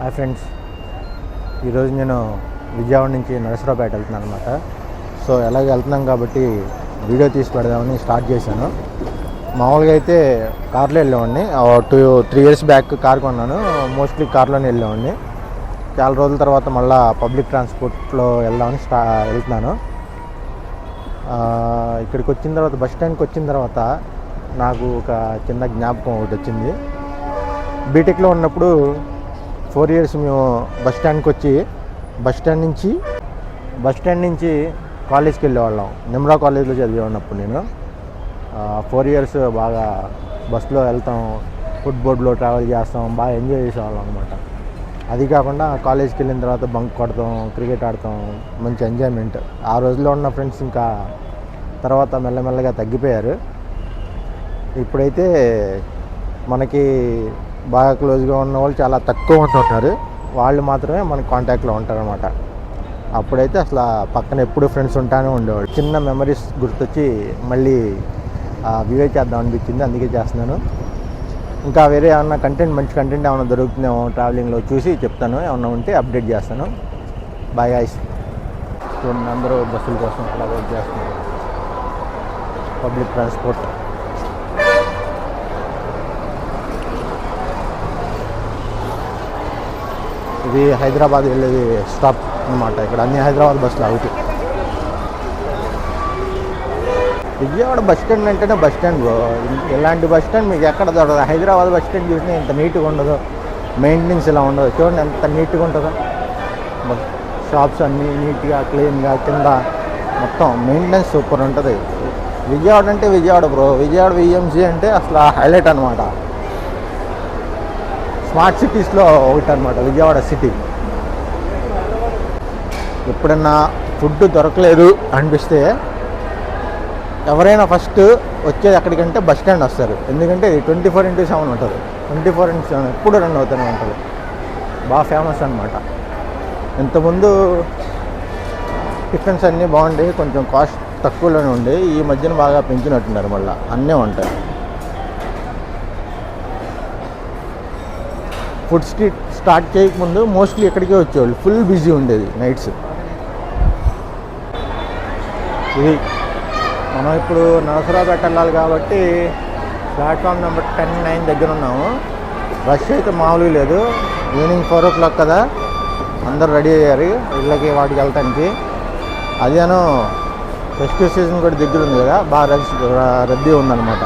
Hi friends, ఈరోజు నేను విజయవాడ నుంచి నరసరావుపేట వెళ్తున్నాను అనమాట. సో ఎలాగ వెళ్తున్నాం కాబట్టి వీడియో తీసి పెడదామని స్టార్ట్ చేశాను. మామూలుగా అయితే కార్లో వెళ్ళేవాడిని. 2-3 ఇయర్స్ బ్యాక్ కార్ కొన్నాను. మోస్ట్లీ కార్లోనే వెళ్ళేవాడిని. చాలా రోజుల తర్వాత మళ్ళీ పబ్లిక్ ట్రాన్స్పోర్ట్లో వెళ్దామని వెళ్తున్నాను. ఇక్కడికి వచ్చిన తర్వాత బస్ స్టాండ్కి వచ్చిన తర్వాత నాకు ఒక చిన్న జ్ఞాపకం ఒకటి వచ్చింది. బీటెక్లో ఉన్నప్పుడు 4 ఇయర్స్ మేము బస్ స్టాండ్ నుంచి కాలేజ్కి వెళ్ళేవాళ్ళం. నిమ్రా కాలేజ్లో చదివేవాడినప్పుడు నేను 4 ఇయర్స్ బాగా బస్సులో వెళ్తాం, ఫుట్బోర్డ్లో ట్రావెల్ చేస్తాం, బాగా ఎంజాయ్ చేసేవాళ్ళం అనమాట. అది కాకుండా కాలేజ్కి వెళ్ళిన తర్వాత బంక్ కొడతాం, క్రికెట్ ఆడతాం, మంచి ఎంజాయ్మెంట్. ఆ రోజుల్లో ఉన్న ఫ్రెండ్స్ ఇంకా తర్వాత మెల్లమెల్లగా తగ్గిపోయారు. ఇప్పుడైతే మనకి బాగా క్లోజ్గా ఉన్న వాళ్ళు చాలా తక్కువ మంది ఉంటారు. వాళ్ళు మాత్రమే మనకి కాంటాక్ట్లో ఉంటారనమాట. అప్పుడైతే అసలు పక్కన ఎప్పుడు ఫ్రెండ్స్ ఉంటానే ఉండేవాళ్ళు. చిన్న మెమరీస్ గుర్తొచ్చి మళ్ళీ వీడియో చేద్దాం అనిపించింది, అందుకే చేస్తున్నాను. ఇంకా వేరే ఏమన్నా మంచి కంటెంట్ ఏమైనా దొరుకుతుందేమో ట్రావెలింగ్లో చూసి చెప్తాను. ఏమన్నా ఉంటే అప్డేట్ చేస్తాను. Bye guys. చూడండి, అందరూ బస్సుల కోసం అలా వెయిట్ చేస్తున్నారు. Public transport. ఇది హైదరాబాద్ వెళ్ళేది స్టాప్ అనమాట. ఇక్కడ అన్ని హైదరాబాద్ బస్సులు అవుతాయి. విజయవాడ బస్ స్టాండ్ అంటేనే బస్ స్టాండ్. ఇలాంటి బస్ స్టాండ్ మీకు ఎక్కడ దొరకదు. హైదరాబాద్ బస్ స్టాండ్ చూసినా ఇంత నీట్గా ఉండదు, మెయింటెనెన్స్ ఇలా ఉండదు. చూడండి ఎంత నీట్గా ఉంటుందో. షాప్స్ అన్నీ నీట్గా క్లీన్గా, కింద మొత్తం మెయింటెనెన్స్ సూపర్ ఉంటుంది. విజయవాడ అంటే విజయవాడ బ్రో. విజయవాడ విఎంసీ అంటే అసలు హైలైట్ అనమాట. స్మార్ట్ సిటీస్లో ఒకటి అనమాట విజయవాడ సిటీ. ఎప్పుడన్నా ఫుడ్ దొరకలేదు అనిపిస్తే ఎవరైనా ఫస్ట్ వచ్చేది ఎక్కడికంటే బస్ స్టాండ్ వస్తారు. ఎందుకంటే ఇది 24/7 ఉంటుంది. 24/7 ఎప్పుడు రన్ అవుతూనే ఉంటుంది. బాగా ఫేమస్ అనమాట. ఇంతకుముందు టిఫిన్స్ అన్నీ బాగుండేవి, కొంచెం కాస్ట్ తక్కువలోనే ఉండేవి. ఈ మధ్యన బాగా పెంచినట్టున్నారు. మళ్ళీ అన్నీ ఉంటాయి. ఫుడ్ స్ట్రీట్ స్టార్ట్ చేయకముందు మోస్ట్లీ ఎక్కడికే వచ్చేవాళ్ళు. ఫుల్ బిజీ ఉండేది నైట్స్. ఇది మనం ఇప్పుడు నరసరావుపేట వెళ్ళాలి కాబట్టి ప్లాట్ఫామ్ నెంబర్ 10-9 దగ్గర ఉన్నాము. రష్ అయితే మామూలుగా లేదు. ఈవినింగ్ 4 o'clock కదా, అందరు రెడీ అయ్యారు ఇళ్ళకి వాటికి వెళ్తానికి. అదేనో ఫెస్టివ్ సీజన్ కూడా దగ్గర ఉంది కదా, బాగా రద్దీ ఉందన్నమాట.